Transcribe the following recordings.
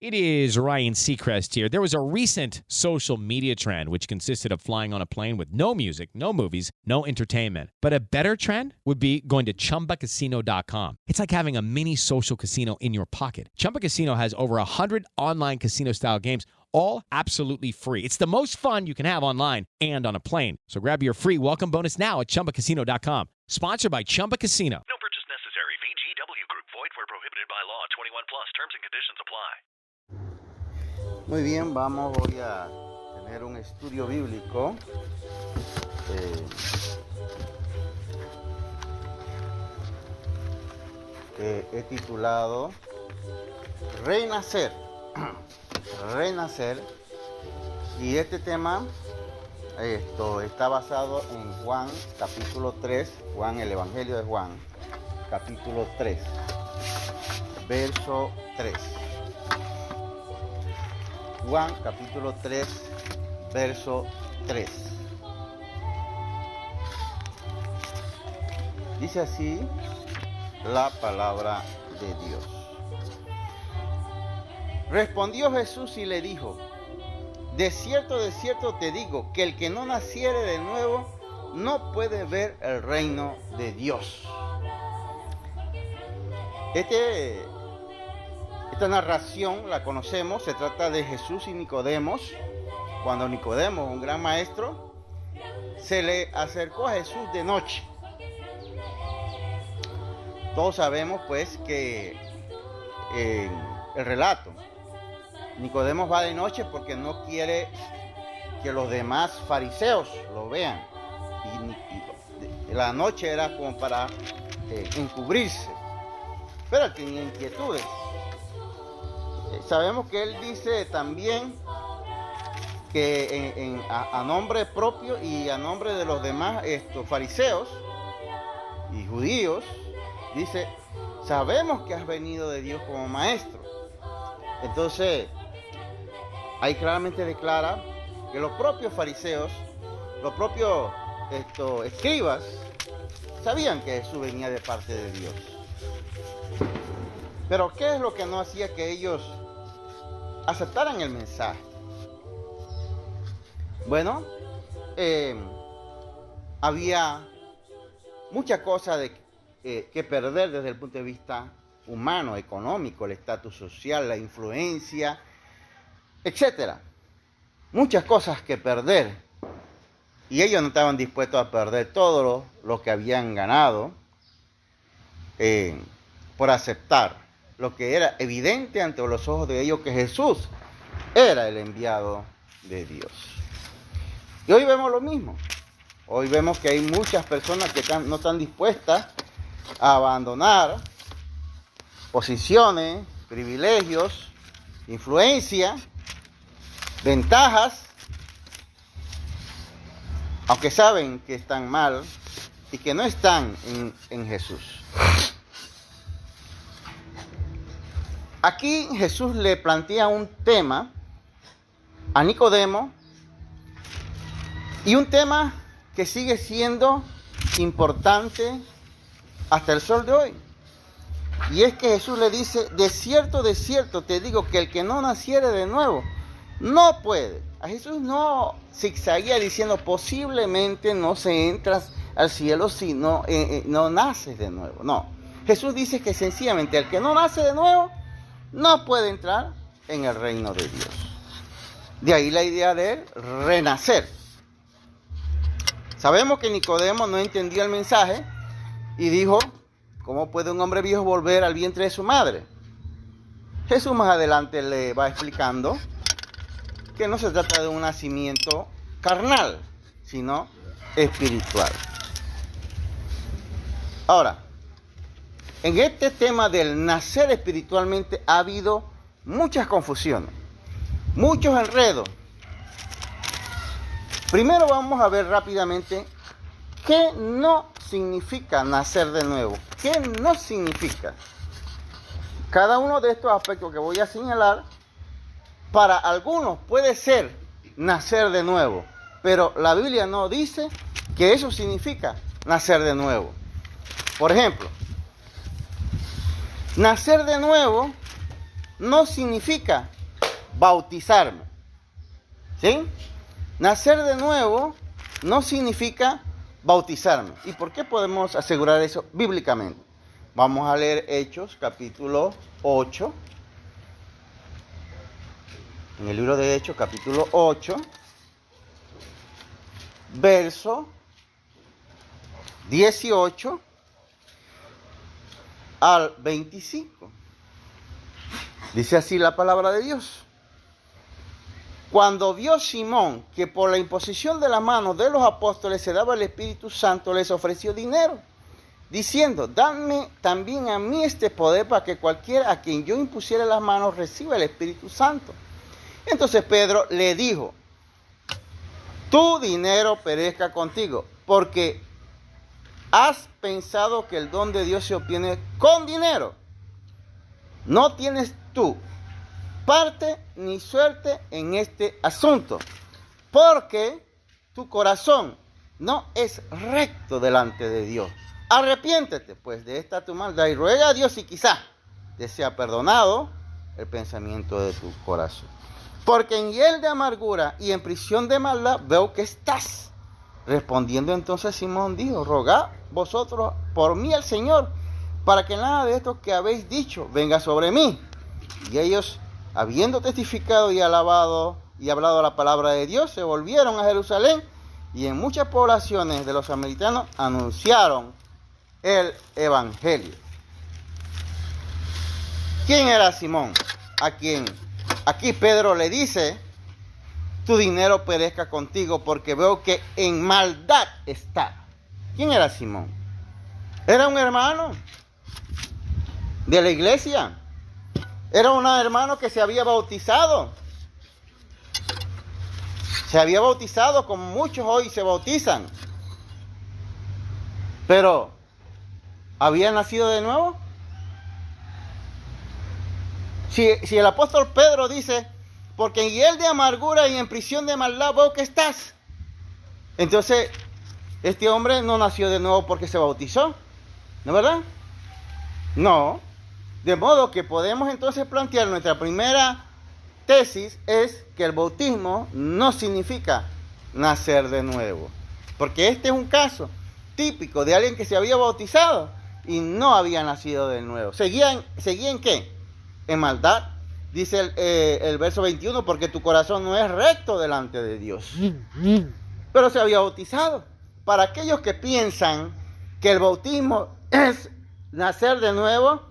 It is Ryan Seacrest here. There was a recent social media trend which consisted of flying on a plane with no music, no movies, no entertainment. But a better trend would be going to ChumbaCasino.com. It's like having a mini social casino in your pocket. Chumba Casino has over 100 online casino-style games, all absolutely free. It's the most fun you can have online and on a plane. So grab your free welcome bonus now at ChumbaCasino.com. Sponsored by Chumba Casino. No purchase necessary. VGW Group. Void where prohibited by law. 21 plus. Terms and conditions apply. Muy bien, voy a tener un estudio bíblico que he titulado Renacer. Renacer. Y este tema está basado en Juan capítulo 3, el Evangelio de Juan, capítulo 3, verso 3. Juan capítulo 3, verso 3. Dice así la palabra de Dios. Respondió Jesús y le dijo: de cierto te digo, que el que no naciere de nuevo no puede ver el reino de Dios. Esta narración la conocemos, se trata de Jesús y Nicodemos. Cuando Nicodemo, un gran maestro, se le acercó a Jesús de noche. Todos sabemos pues que el relato, Nicodemo va de noche porque no quiere que los demás fariseos lo vean. Y la noche era como para encubrirse. Pero él tenía inquietudes. Sabemos que él dice también que a nombre propio y a nombre de los demás fariseos y judíos, dice: sabemos que has venido de Dios como maestro. Entonces, ahí claramente declara que los propios fariseos, los propios escribas, sabían que Jesús venía de parte de Dios. Pero ¿qué es lo que no hacía que ellos aceptaran el mensaje? Bueno, había muchas cosas que perder desde el punto de vista humano, económico, el estatus social, la influencia, etcétera. Muchas cosas que perder. Y ellos no estaban dispuestos a perder todo lo que habían ganado por aceptar lo que era evidente ante los ojos de ellos, que Jesús era el enviado de Dios. Y hoy vemos lo mismo. Hoy vemos que hay muchas personas que no están dispuestas a abandonar posiciones, privilegios, influencia, ventajas, aunque saben que están mal y que no están en Jesús. Aquí Jesús le plantea un tema a Nicodemo, y un tema que sigue siendo importante hasta el sol de hoy. Y es que Jesús le dice: de cierto te digo, que el que no naciere de nuevo no puede. A Jesús no zigzaguea diciendo posiblemente no se entra al cielo si no naces de nuevo. No, Jesús dice que sencillamente el que no nace de nuevo no puede entrar en el reino de Dios. De ahí la idea de renacer. Sabemos que Nicodemo no entendía el mensaje y dijo: ¿cómo puede un hombre viejo volver al vientre de su madre? Jesús más adelante le va explicando que no se trata de un nacimiento carnal, sino espiritual. Ahora, en este tema del nacer espiritualmente ha habido muchas confusiones, muchos enredos. Primero vamos a ver rápidamente qué no significa nacer de nuevo. ¿Qué no significa? Cada uno de estos aspectos que voy a señalar, para algunos puede ser nacer de nuevo, pero la Biblia no dice que eso significa nacer de nuevo. Por ejemplo, nacer de nuevo no significa bautizarme. ¿Sí? Nacer de nuevo no significa bautizarme. ¿Y por qué podemos asegurar eso bíblicamente? Vamos a leer Hechos, capítulo 8. En el libro de Hechos, capítulo 8, verso 18 al 25. Dice así la palabra de Dios. Cuando vio Simón que por la imposición de la mano de los apóstoles se daba el Espíritu Santo, les ofreció dinero, diciendo, dadme también a mí este poder para que cualquiera a quien yo impusiera las manos reciba el Espíritu Santo. Entonces Pedro le dijo, tu dinero perezca contigo, porque has pensado que el don de Dios se obtiene con dinero. No tienes tú parte ni suerte en este asunto, porque tu corazón no es recto delante de Dios. Arrepiéntete pues de esta tu maldad y ruega a Dios si quizá te sea perdonado el pensamiento de tu corazón. Porque en hiel de amargura y en prisión de maldad veo que estás. Respondiendo entonces Simón dijo, rogad vosotros por mí al Señor, para que nada de esto que habéis dicho venga sobre mí. Y ellos, habiendo testificado y alabado y hablado la palabra de Dios, se volvieron a Jerusalén y en muchas poblaciones de los samaritanos anunciaron el evangelio. ¿Quién era Simón? A quien aquí Pedro le dice, tu dinero perezca contigo porque veo que en maldad está. ¿Quién era Simón? Era un hermano de la iglesia. Era un hermano que se había bautizado. Se había bautizado como muchos hoy se bautizan. Pero, ¿había nacido de nuevo? Si el apóstol Pedro dice, porque en hiel de amargura y en prisión de maldad veo que estás. Entonces, este hombre no nació de nuevo porque se bautizó. ¿No es verdad? No. De modo que podemos entonces plantear nuestra primera tesis es que el bautismo no significa nacer de nuevo. Porque este es un caso típico de alguien que se había bautizado y no había nacido de nuevo. ¿Seguía en qué? En maldad. Dice el verso 21, porque tu corazón no es recto delante de Dios. Pero se había bautizado. Para aquellos que piensan que el bautismo es nacer de nuevo,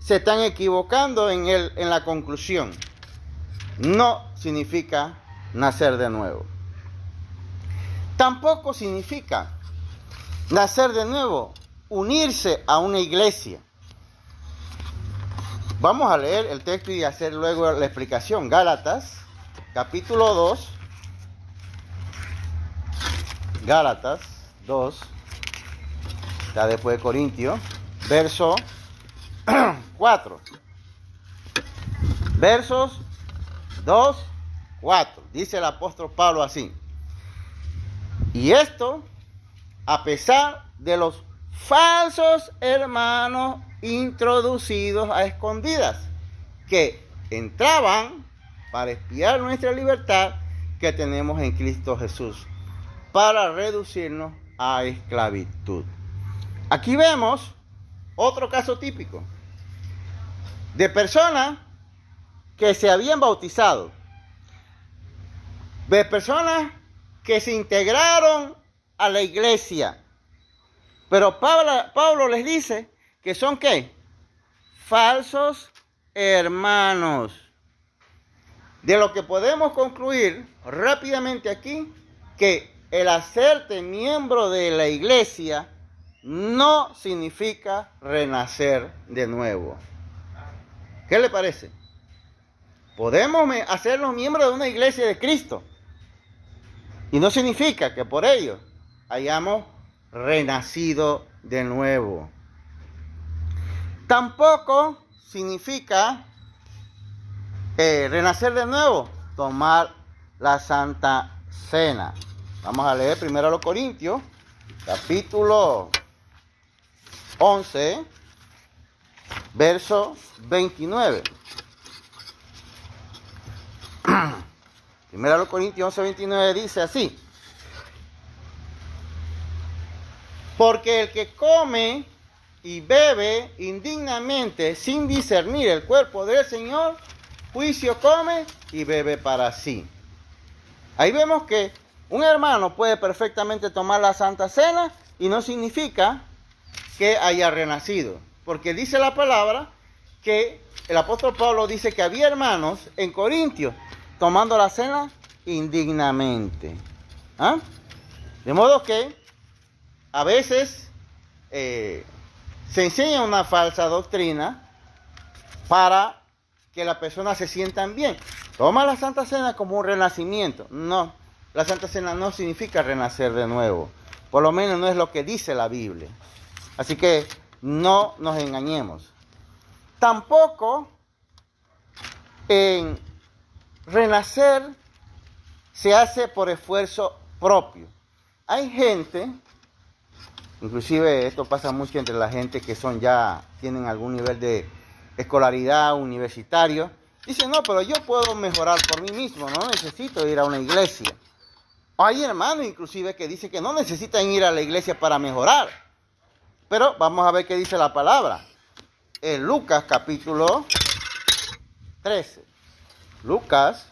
se están equivocando en la conclusión. No significa nacer de nuevo. Tampoco significa nacer de nuevo, unirse a una iglesia. Vamos a leer el texto y hacer luego la explicación. Gálatas, capítulo 2. Gálatas 2. Está después de Corintios. Verso 4. Versos 2, 4. Dice el apóstol Pablo así. Y esto, a pesar de los falsos hermanos introducidos a escondidas, que entraban para espiar nuestra libertad que tenemos en Cristo Jesús, para reducirnos a esclavitud. Aquí vemos otro caso típico de personas que se habían bautizado, de personas que se integraron a la iglesia, pero Pablo les dice que son ¿qué? Falsos hermanos. De lo que podemos concluir rápidamente aquí, que el hacerte miembro de la iglesia no significa renacer de nuevo. ¿Qué le parece? Podemos hacernos miembros de una iglesia de Cristo y no significa que por ello hayamos renacido de nuevo. Tampoco significa renacer de nuevo, tomar la Santa Cena. Vamos a leer primero a los Corintios, capítulo 11, verso 29. 1 Corintios 11:29 dice así: porque el que come y bebe indignamente sin discernir el cuerpo del Señor, juicio come y bebe para sí. Ahí vemos que un hermano puede perfectamente tomar la Santa Cena y no significa que haya renacido, porque dice la palabra que el apóstol Pablo dice que había hermanos en Corintios tomando la cena indignamente. ¿Ah? De modo que a veces se enseña una falsa doctrina para que las personas se sientan bien. Toma la Santa Cena como un renacimiento. No, la Santa Cena no significa renacer de nuevo. Por lo menos no es lo que dice la Biblia. Así que no nos engañemos. Tampoco en renacer se hace por esfuerzo propio. Hay gente, inclusive esto pasa mucho entre la gente que tienen algún nivel de escolaridad universitario, dicen, no, pero yo puedo mejorar por mí mismo, no necesito ir a una iglesia. Hay hermanos inclusive que dicen que no necesitan ir a la iglesia para mejorar. Pero vamos a ver qué dice la palabra. En Lucas capítulo 13. Lucas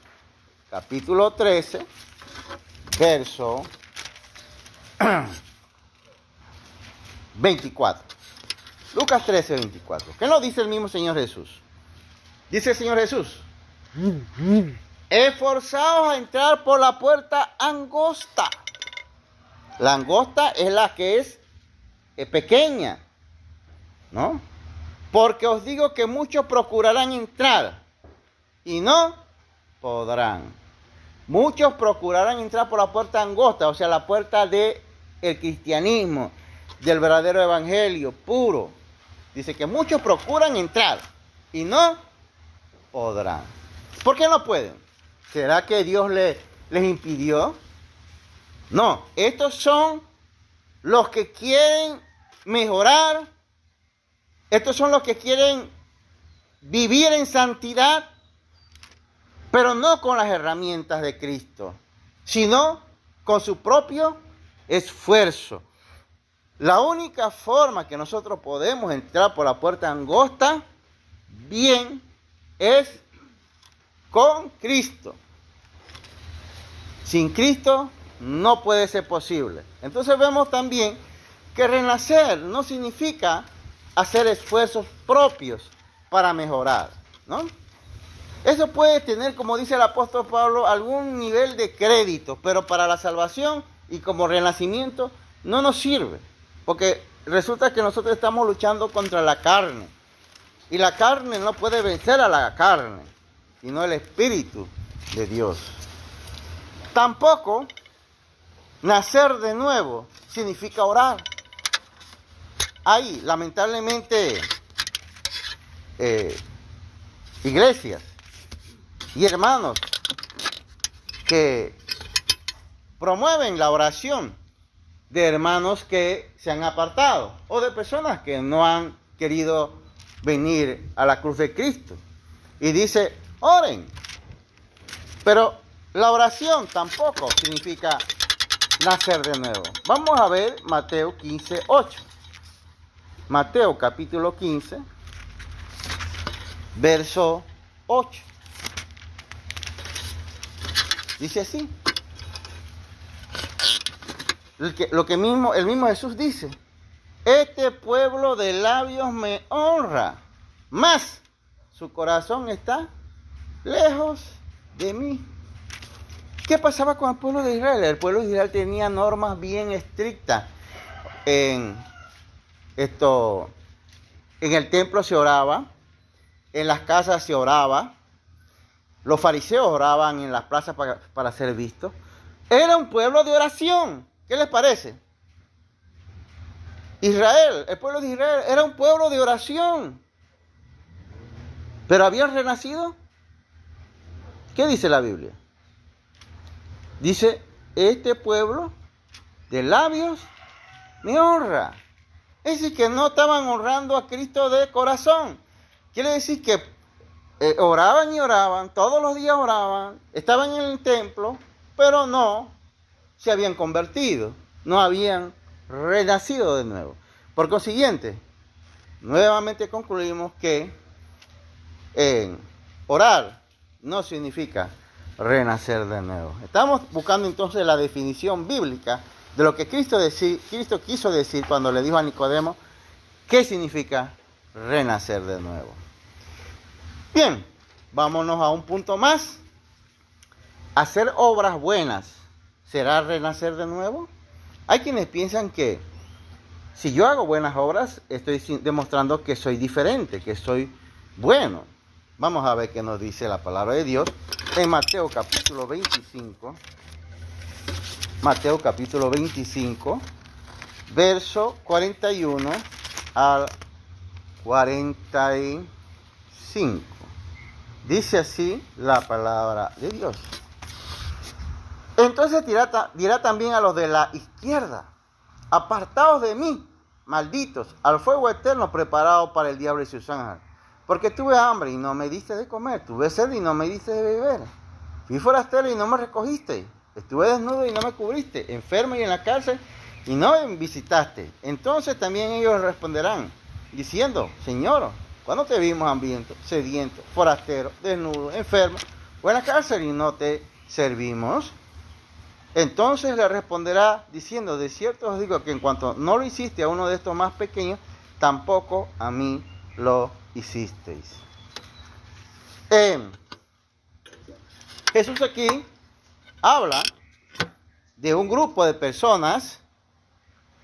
capítulo 13, verso 24. Lucas 13, 24. ¿Qué nos dice el mismo Señor Jesús? Dice el Señor Jesús: esforzaos a entrar por la puerta angosta. La angosta es la que es pequeña, ¿no? Porque os digo que muchos procurarán entrar y no podrán. Muchos procurarán entrar por la puerta angosta, o sea, la puerta del cristianismo, del verdadero evangelio puro. Dice que muchos procuran entrar y no podrán. ¿Por qué no pueden? ¿Será que Dios les impidió? No, estos son los que quieren mejorar. Estos son los que quieren vivir en santidad, pero no con las herramientas de Cristo, sino con su propio esfuerzo. La única forma que nosotros podemos entrar por la puerta angosta bien es con Cristo. Sin Cristo no puede ser posible. Entonces vemos también que renacer no significa hacer esfuerzos propios para mejorar, ¿no? Eso puede tener, como dice el apóstol Pablo, algún nivel de crédito, pero para la salvación y como renacimiento no nos sirve, porque resulta que nosotros estamos luchando contra la carne, y la carne no puede vencer a la carne, sino el Espíritu de Dios. Tampoco nacer de nuevo significa orar. Hay, lamentablemente, iglesias y hermanos que promueven la oración de hermanos que se han apartado o de personas que no han querido venir a la cruz de Cristo. Y dice, oren. Pero la oración tampoco significa nacer de nuevo. Vamos a ver Mateo 15, 8. Mateo capítulo 15, verso 8. Dice así. El mismo Jesús dice: este pueblo de labios me honra, mas su corazón está lejos de mí. ¿Qué pasaba con el pueblo de Israel? El pueblo de Israel tenía normas bien estrictas. En el templo se oraba, en las casas se oraba, los fariseos oraban en las plazas para ser vistos. Era un pueblo de oración. ¿Qué les parece? Israel, el pueblo de Israel era un pueblo de oración. ¿Pero habían renacido? ¿Qué dice la Biblia? Dice, este pueblo de labios me honra. Es decir, que no estaban honrando a Cristo de corazón. Quiere decir que oraban y oraban, todos los días oraban, estaban en el templo, pero no se habían convertido, no habían renacido de nuevo. Por consiguiente, nuevamente concluimos que orar no significa renacer de nuevo. Estamos buscando entonces la definición bíblica de lo que Cristo quiso decir cuando le dijo a Nicodemo qué significa renacer de nuevo. Bien, vámonos a un punto más. ¿Hacer obras buenas será renacer de nuevo? Hay quienes piensan que si yo hago buenas obras, estoy demostrando que soy diferente, que soy bueno. Vamos a ver qué nos dice la palabra de Dios en Mateo capítulo 25. Mateo capítulo 25, verso 41 al 45. Dice así la palabra de Dios. Entonces dirá también a los de la izquierda: apartaos de mí, malditos, al fuego eterno preparado para el diablo y sus ángeles. Porque tuve hambre y no me diste de comer, tuve sed y no me diste de beber, fui forastero y no me recogiste, estuve desnudo y no me cubriste, enfermo y en la cárcel y no me visitaste. Entonces también ellos responderán, diciendo: Señor, ¿cuándo te vimos hambriento, sediento, forastero, desnudo, enfermo o en la cárcel y no te servimos? Entonces le responderá diciendo: de cierto os digo que en cuanto no lo hiciste a uno de estos más pequeños, tampoco a mí lo hicisteis. Jesús aquí habla de un grupo de personas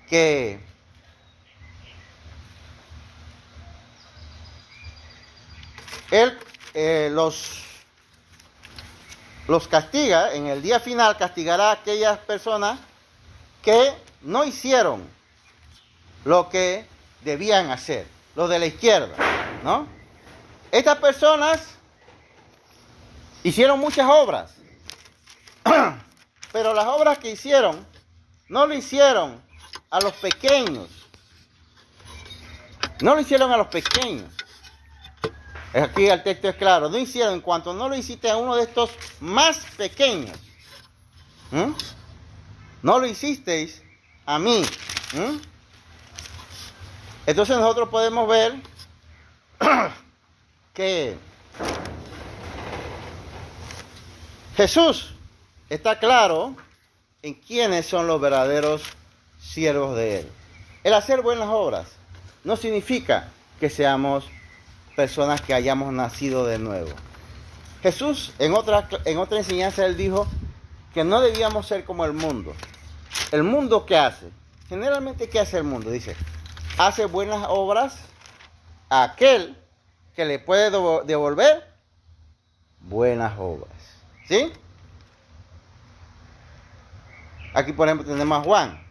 que Él los castiga. En el día final castigará a aquellas personas que no hicieron lo que debían hacer, los de la izquierda, ¿no? Estas personas hicieron muchas obras, pero las obras que hicieron no lo hicieron a los pequeños, no lo hicieron a los pequeños. Aquí el texto es claro, no hicieron, en cuanto no lo hiciste a uno de estos más pequeños, no lo hicisteis a mí. Entonces nosotros podemos ver que Jesús está claro en quiénes son los verdaderos siervos de Él. El hacer buenas obras no significa que seamos personas que hayamos nacido de nuevo. Jesús en otra enseñanza Él dijo que no debíamos ser como el mundo. ¿El mundo qué hace? Generalmente, ¿qué hace el mundo? Dice, hace buenas obras a aquel que le puede devolver buenas obras. ¿Sí? Aquí, por ejemplo, tenemos a Juan.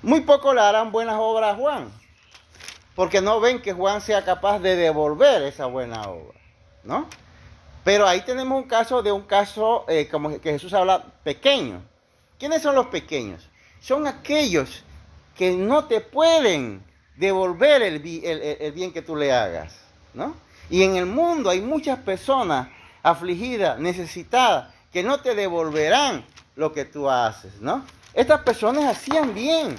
Muy poco le harán buenas obras a Juan, porque no ven que Juan sea capaz de devolver esa buena obra, ¿no? Pero ahí tenemos un caso, como que Jesús habla, pequeño. ¿Quiénes son los pequeños? Son aquellos que no te pueden devolver el bien que tú le hagas, ¿no? Y en el mundo hay muchas personas afligidas, necesitadas, que no te devolverán lo que tú haces, ¿no? Estas personas hacían bien,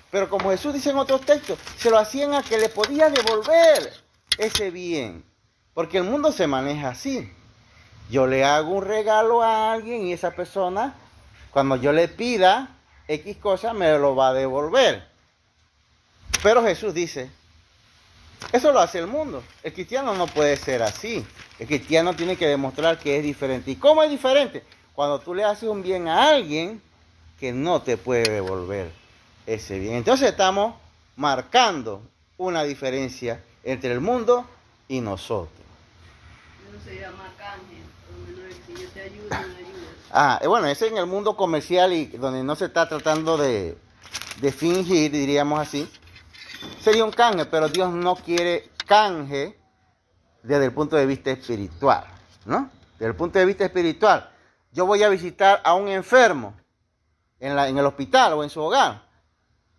pero como Jesús dice en otros textos, se lo hacían a que le podía devolver ese bien. Porque el mundo se maneja así. Yo le hago un regalo a alguien y esa persona, cuando yo le pida X cosa, me lo va a devolver. Pero Jesús dice, eso lo hace el mundo. El cristiano no puede ser así. El cristiano tiene que demostrar que es diferente. ¿Y cómo es diferente? Cuando tú le haces un bien a alguien que no te puede devolver ese bien. Entonces estamos marcando una diferencia entre el mundo y nosotros. Eso se llama canje, donde si yo te ayudo, me ayudas. Bueno, ese en el mundo comercial y donde no se está tratando de fingir, diríamos así, sería un canje, pero Dios no quiere canje desde el punto de vista espiritual, ¿no? Desde el punto de vista espiritual, yo voy a visitar a un enfermo en el hospital o en su hogar.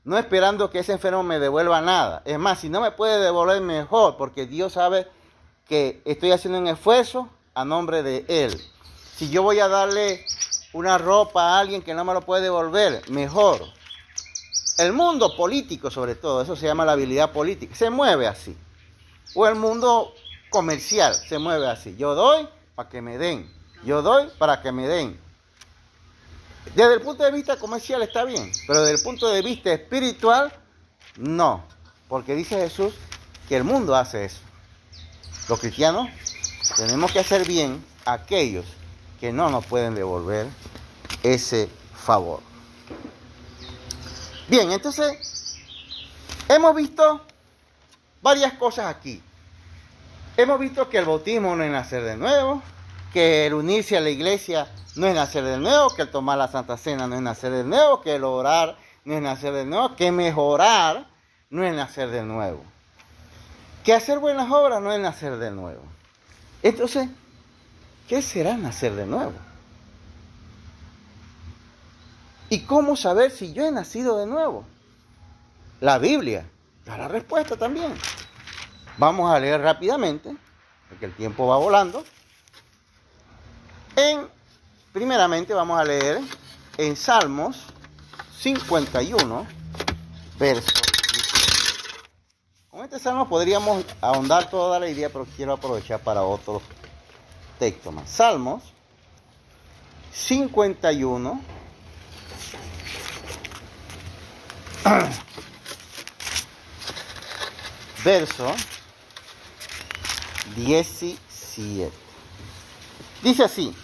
no esperando que ese enfermo me devuelva nada. Es más, si no me puede devolver, mejor, porque Dios sabe que estoy haciendo un esfuerzo a nombre de Él. Si yo voy a darle una ropa a alguien que no me lo puede devolver, mejor. El mundo político, sobre todo, eso se llama la habilidad política, se mueve así. O el mundo comercial se mueve así. Yo doy para que me den. Yo doy para que me den. Desde el punto de vista comercial está bien, pero desde el punto de vista espiritual, no. Porque dice Jesús que el mundo hace eso. Los cristianos tenemos que hacer bien a aquellos que no nos pueden devolver ese favor. Bien, entonces, hemos visto varias cosas aquí. Hemos visto que el bautismo no es nacer de nuevo, que el unirse a la iglesia no es nacer de nuevo, que el tomar la Santa Cena no es nacer de nuevo, que el orar no es nacer de nuevo, que mejorar no es nacer de nuevo, que hacer buenas obras no es nacer de nuevo. Entonces, ¿qué será nacer de nuevo? ¿Y cómo saber si yo he nacido de nuevo? La Biblia da la respuesta también. Vamos a leer rápidamente, porque el tiempo va volando. Primeramente vamos a leer en Salmos 51, verso 10. Con este salmo podríamos ahondar toda la idea, pero quiero aprovechar para otro texto más. Salmos 51, verso 17. Dice así: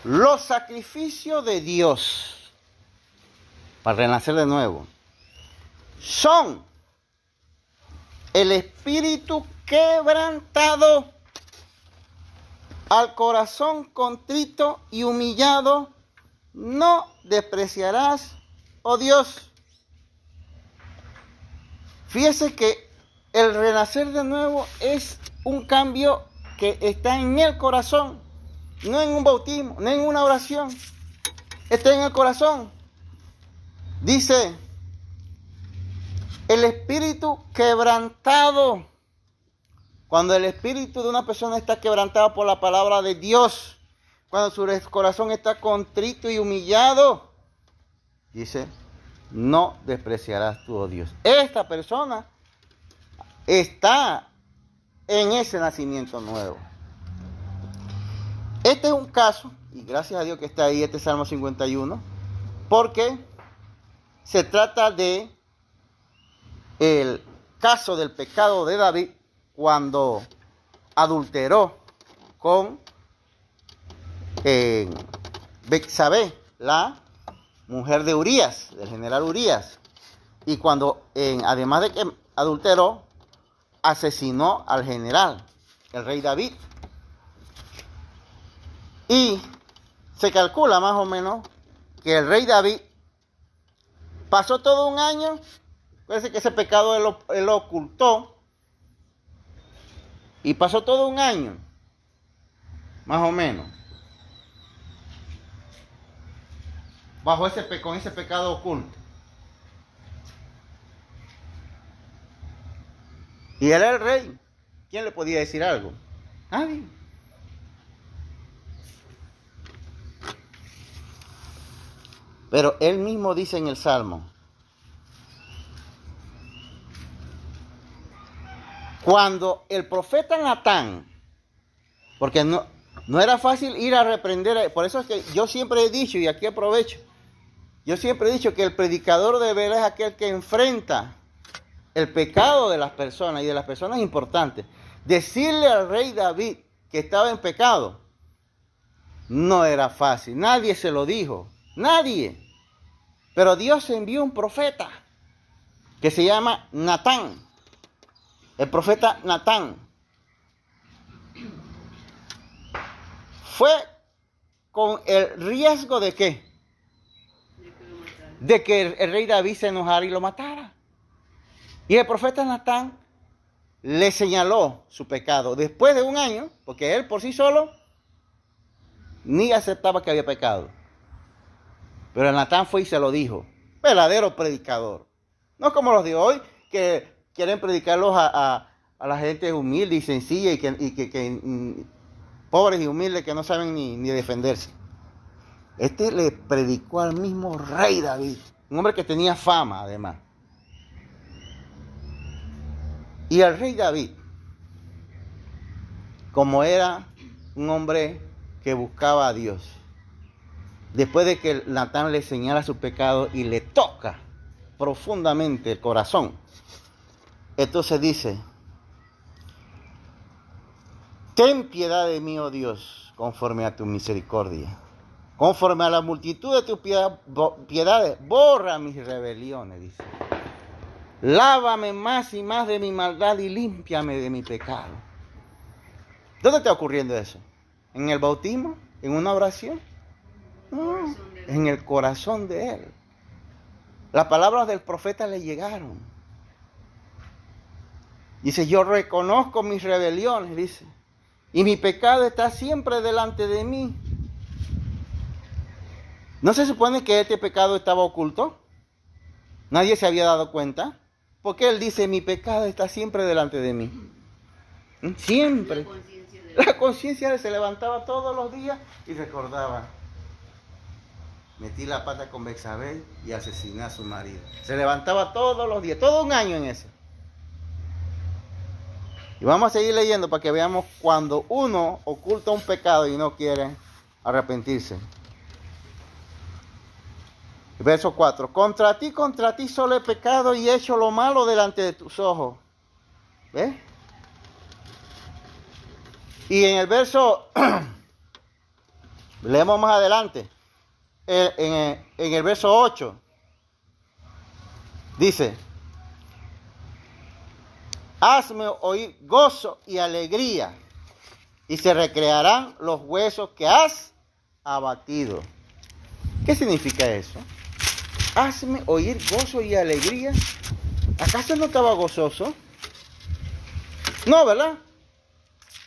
los sacrificios de Dios para renacer de nuevo son el espíritu quebrantado, al corazón contrito y humillado no despreciarás, oh Dios. Fíjese que el renacer de nuevo es un cambio que está en el corazón, no en un bautismo, no en una oración, está en el corazón. Dice, el espíritu quebrantado. Cuando el espíritu de una persona está quebrantado por la palabra de Dios, cuando su corazón está contrito y humillado, dice, no despreciarás tú, oh Dios. Esta persona está en ese nacimiento nuevo. Este es un caso, y gracias a Dios que está ahí este Salmo 51, porque se trata de el caso del pecado de David cuando adulteró con Betsabé, la mujer de Urías, del general Urías, y cuando además de que adulteró, asesinó al general, el rey David. Y se calcula más o menos que el rey David pasó todo un año, parece que ese pecado él lo ocultó, y pasó todo un año, más o menos, con ese pecado oculto. Y él era el rey. ¿Quién le podía decir algo? Nadie. Pero él mismo dice en el Salmo, cuando el profeta Natán, porque no era fácil ir a reprender, por eso es que yo siempre he dicho, y aquí aprovecho, yo siempre he dicho que el predicador de veras es aquel que enfrenta el pecado de las personas y de las personas importantes. Decirle al rey David que estaba en pecado no era fácil, nadie se lo dijo, nadie. Pero Dios envió un profeta que se llama Natán, el profeta Natán. Fue con el riesgo de ¿qué? De que el rey David se enojara y lo matara. Y el profeta Natán le señaló su pecado después de un año, porque él por sí solo ni aceptaba que había pecado. Pero Natán fue y se lo dijo. Verdadero predicador. No como los de hoy que quieren predicarlos a la gente humilde y sencilla y que pobres y humildes que no saben ni defenderse. Este le predicó al mismo rey David, un hombre que tenía fama además. Y el rey David, como era un hombre que buscaba a Dios, después de que Natán le señala su pecado y le toca profundamente el corazón, entonces dice: ten piedad de mí, oh Dios, conforme a tu misericordia. Conforme a la multitud de tus piedades, borra mis rebeliones, dice. Lávame más y más de mi maldad y límpiame de mi pecado. ¿Dónde está ocurriendo eso? ¿En el bautismo? ¿En una oración? No, en el corazón de él. Las palabras del profeta le llegaron. Dice: yo reconozco mis rebeliones, dice, y mi pecado está siempre delante de mí. ¿No se supone que este pecado estaba oculto? Nadie se había dado cuenta. Porque él dice: mi pecado está siempre delante de mí. Siempre. La conciencia se levantaba todos los días y recordaba: metí la pata con Betsabé y asesiné a su marido. Se levantaba todos los días, todo un año en eso. Y vamos a seguir leyendo para que veamos cuando uno oculta un pecado y no quiere arrepentirse. Verso 4. Contra ti solo he pecado y he hecho lo malo delante de tus ojos. ¿Ves? Y en el verso, leemos más adelante, en el verso 8, dice: hazme oír gozo y alegría, y se recrearán los huesos que has abatido. ¿Qué significa eso? Hazme oír gozo y alegría. ¿Acaso no estaba gozoso? No, ¿verdad?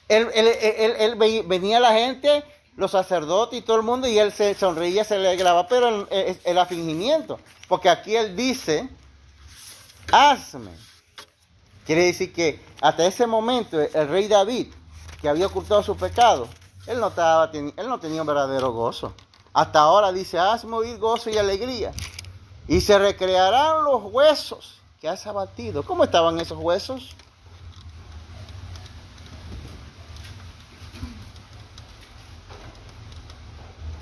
Él venía la gente, los sacerdotes y todo el mundo, y él se sonreía, se le alegraba, pero el afligimiento. Porque aquí él dice: hazme. Quiere decir que hasta ese momento el rey David, que había ocultado su pecado, él no tenía un verdadero gozo. Hasta ahora dice: hazme oír gozo y alegría, y se recrearán los huesos que has abatido. ¿Cómo estaban esos huesos?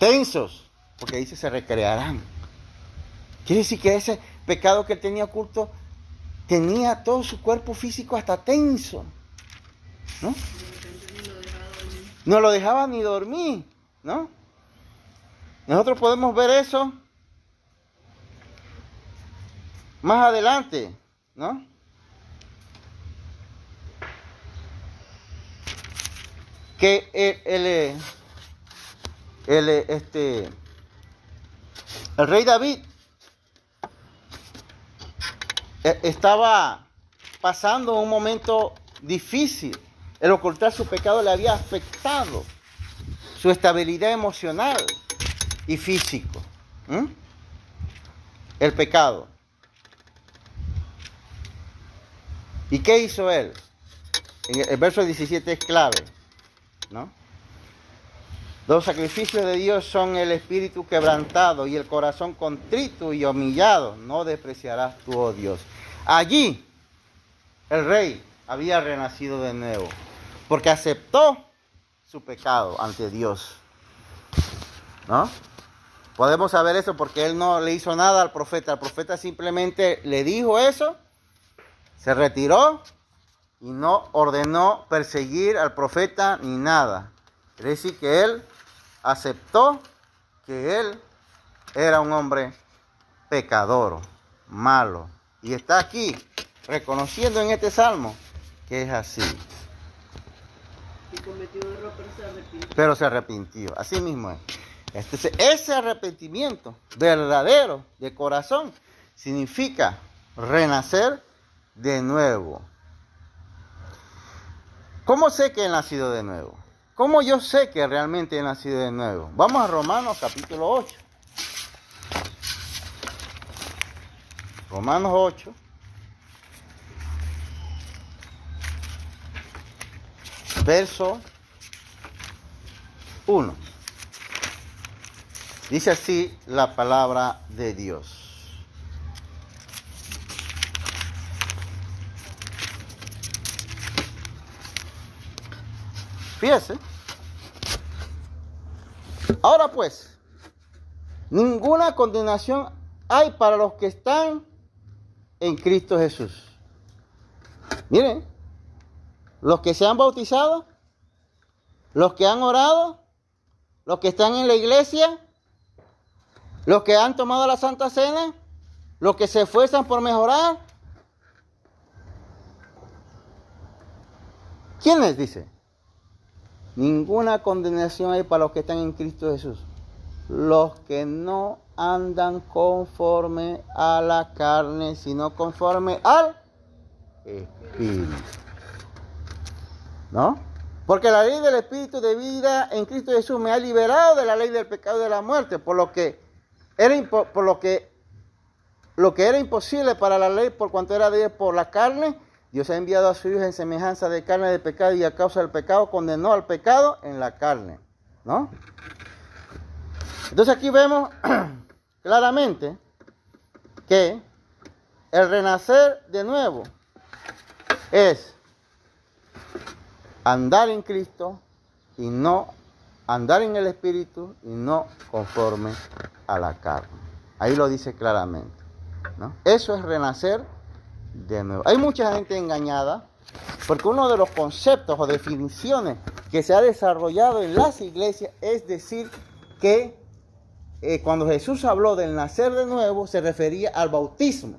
Tensos, porque dice: se recrearán. Quiere decir que ese pecado que él tenía oculto tenía todo su cuerpo físico hasta tenso, ¿no? No lo dejaba ni dormir, ¿no? Nosotros podemos ver eso más adelante, ¿no? Que el rey David estaba pasando un momento difícil. El ocultar su pecado le había afectado su estabilidad emocional y físico. El pecado. ¿Y qué hizo él? En el verso 17 es clave, ¿no? Los sacrificios de Dios son el espíritu quebrantado y el corazón contrito y humillado. No despreciarás tú, oh Dios. Allí el rey había renacido de nuevo, porque aceptó su pecado ante Dios, ¿no? Podemos saber eso porque él no le hizo nada al profeta. El profeta simplemente le dijo eso, se retiró y no ordenó perseguir al profeta ni nada. Quiere decir que él aceptó que él era un hombre pecador, malo. Y está aquí reconociendo en este salmo que es así. Y cometió un error, pero se arrepintió. Así mismo es. Entonces, ese arrepentimiento verdadero de corazón significa renacer de nuevo. ¿Cómo sé que he nacido de nuevo? ¿Cómo yo sé que realmente he nacido de nuevo? Vamos a Romanos capítulo 8. Romanos 8. Verso 1. Dice así la palabra de Dios. Fíjese. Ahora pues, ninguna condenación hay para los que están en Cristo Jesús. Miren, los que se han bautizado, los que han orado, los que están en la iglesia, los que han tomado la Santa Cena, los que se esfuerzan por mejorar. ¿Quiénes dice? Ninguna condenación hay para los que están en Cristo Jesús. Los que no andan conforme a la carne, sino conforme al Espíritu. ¿No? Porque la ley del Espíritu de vida en Cristo Jesús me ha liberado de la ley del pecado y de la muerte, por lo que era imposible para la ley, por cuanto era de Dios por la carne, Dios ha enviado a su Hijo en semejanza de carne de pecado, y a causa del pecado condenó al pecado en la carne, ¿no? Entonces aquí vemos claramente que el renacer de nuevo es andar en Cristo y no andar en el Espíritu y no conforme a la carne. Ahí lo dice claramente, ¿no? Eso es renacer de nuevo. Hay mucha gente engañada porque uno de los conceptos o definiciones que se ha desarrollado en las iglesias es decir que cuando Jesús habló del nacer de nuevo se refería al bautismo.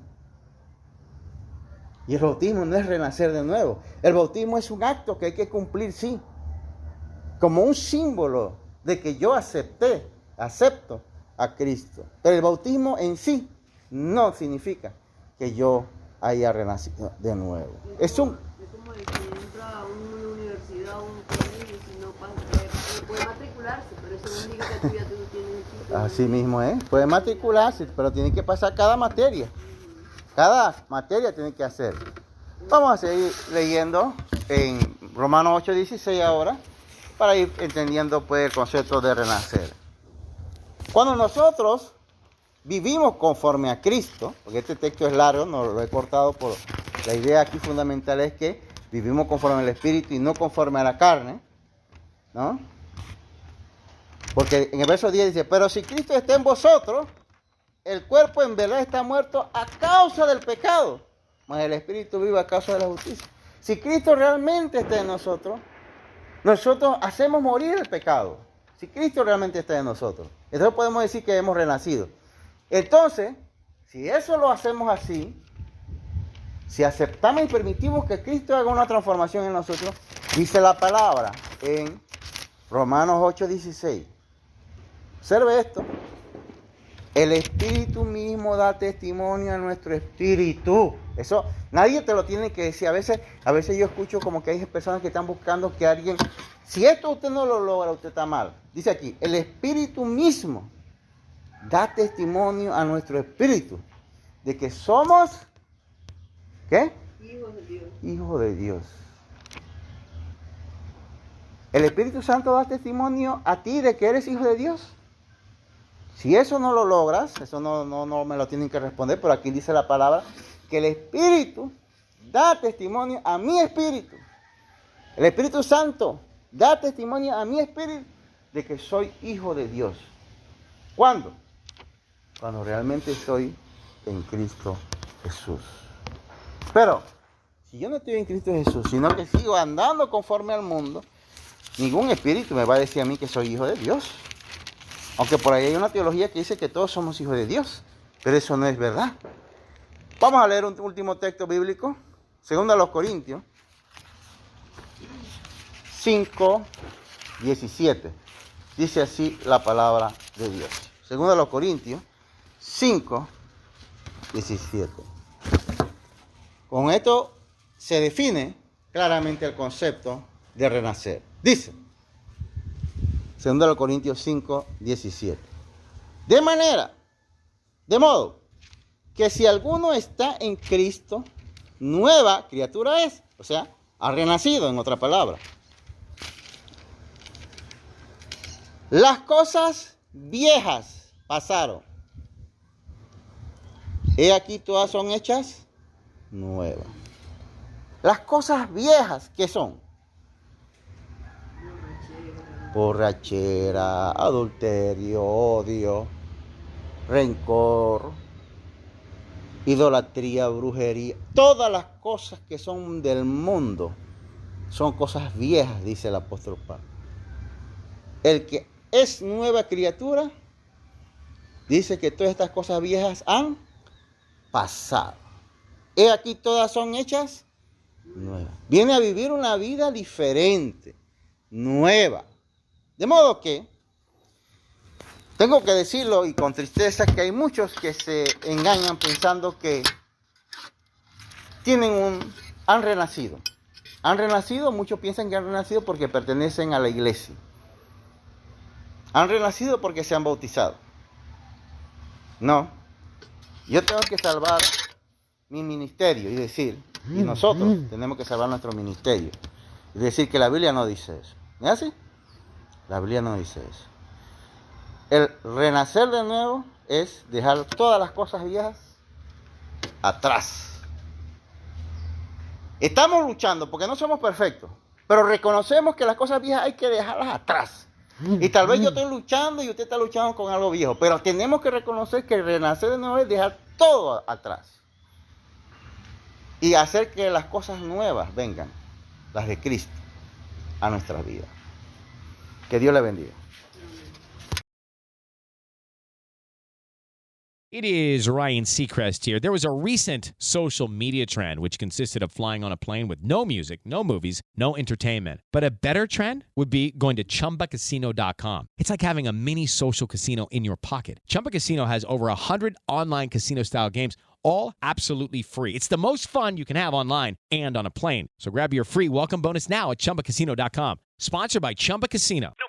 Y el bautismo no es renacer de nuevo. El bautismo es un acto que hay que cumplir, sí, como un símbolo de que yo acepto a Cristo. Pero el bautismo en sí no significa que yo haya renacido de nuevo. Es como de que entra a una universidad o un colegio y si no puede matricularse, pero eso no significa que tú ya tienes un título. Así mismo es. Puede matricularse, pero tiene que pasar cada materia. Cada materia tiene que hacer. Vamos a seguir leyendo en Romanos 8:16 ahora, para ir entendiendo pues el concepto de renacer. Cuando nosotros vivimos conforme a Cristo, porque este texto es largo, no lo he cortado, por la idea aquí fundamental es que vivimos conforme al Espíritu y no conforme a la carne, ¿no? Porque en el verso 10 dice, pero si Cristo está en vosotros, el cuerpo en verdad está muerto a causa del pecado, mas el Espíritu vive a causa de la justicia. Si Cristo realmente está en nosotros, nosotros hacemos morir el pecado. Si Cristo realmente está en nosotros, entonces podemos decir que hemos renacido. Entonces, si eso lo hacemos así, si aceptamos y permitimos que Cristo haga una transformación en nosotros, dice la palabra en Romanos 8:16. Observe esto. El Espíritu mismo da testimonio a nuestro espíritu. Eso nadie te lo tiene que decir. A veces yo escucho como que hay personas que están buscando que alguien, si esto usted no lo logra, usted está mal. Dice aquí, el Espíritu mismo da testimonio a nuestro espíritu de que somos, ¿qué? Hijos de Dios. Hijos de Dios. El Espíritu Santo da testimonio a ti de que eres hijo de Dios. Si eso no lo logras, eso no me lo tienen que responder, pero aquí dice la palabra que el Espíritu da testimonio a mi espíritu. El Espíritu Santo da testimonio a mi espíritu de que soy hijo de Dios. ¿Cuándo? Cuando realmente estoy en Cristo Jesús. Pero, si yo no estoy en Cristo Jesús, sino que sigo andando conforme al mundo, ningún espíritu me va a decir a mí que soy hijo de Dios. Aunque por ahí hay una teología que dice que todos somos hijos de Dios, pero eso no es verdad. Vamos a leer un último texto bíblico, 2 Corintios 5:17. Dice así la palabra de Dios. 2 Corintios 5:17. Con esto se define claramente el concepto de renacer. Dice, 2 Corintios 5:17. De modo que si alguno está en Cristo, nueva criatura es. O sea, ha renacido, en otra palabra. Las cosas viejas pasaron. He aquí todas son hechas nuevas. Las cosas viejas, ¿qué son? Borrachera, adulterio, odio, rencor, idolatría, brujería. Todas las cosas que son del mundo son cosas viejas, dice el apóstol Pablo. El que es nueva criatura dice que todas estas cosas viejas han pasado. He aquí todas son hechas nuevas. Viene a vivir una vida diferente, nueva. De modo que, tengo que decirlo y con tristeza, que hay muchos que se engañan pensando que han renacido. Han renacido, muchos piensan que han renacido porque pertenecen a la iglesia. Han renacido porque se han bautizado. No. Yo tengo que salvar mi ministerio y decir, y nosotros tenemos que salvar nuestro ministerio. Y decir que la Biblia no dice eso. ¿Es así? La Biblia no dice eso. El renacer de nuevo es dejar todas las cosas viejas atrás. Estamos luchando porque no somos perfectos, pero reconocemos que las cosas viejas hay que dejarlas atrás. Y tal vez yo estoy luchando y usted está luchando con algo viejo, pero tenemos que reconocer que el renacer de nuevo es dejar todo atrás y hacer que las cosas nuevas vengan, las de Cristo, a nuestras vidas. Que Dios le bendiga. It is Ryan Seacrest here. There was a recent social media trend which consisted of flying on a plane with no music, no movies, no entertainment. But a better trend would be going to ChumbaCasino.com. It's like having a mini social casino in your pocket. Chumba Casino has over 100 online casino-style games, all absolutely free. It's the most fun you can have online and on a plane. So grab your free welcome bonus now at ChumbaCasino.com. Sponsored by Chumba Casino. No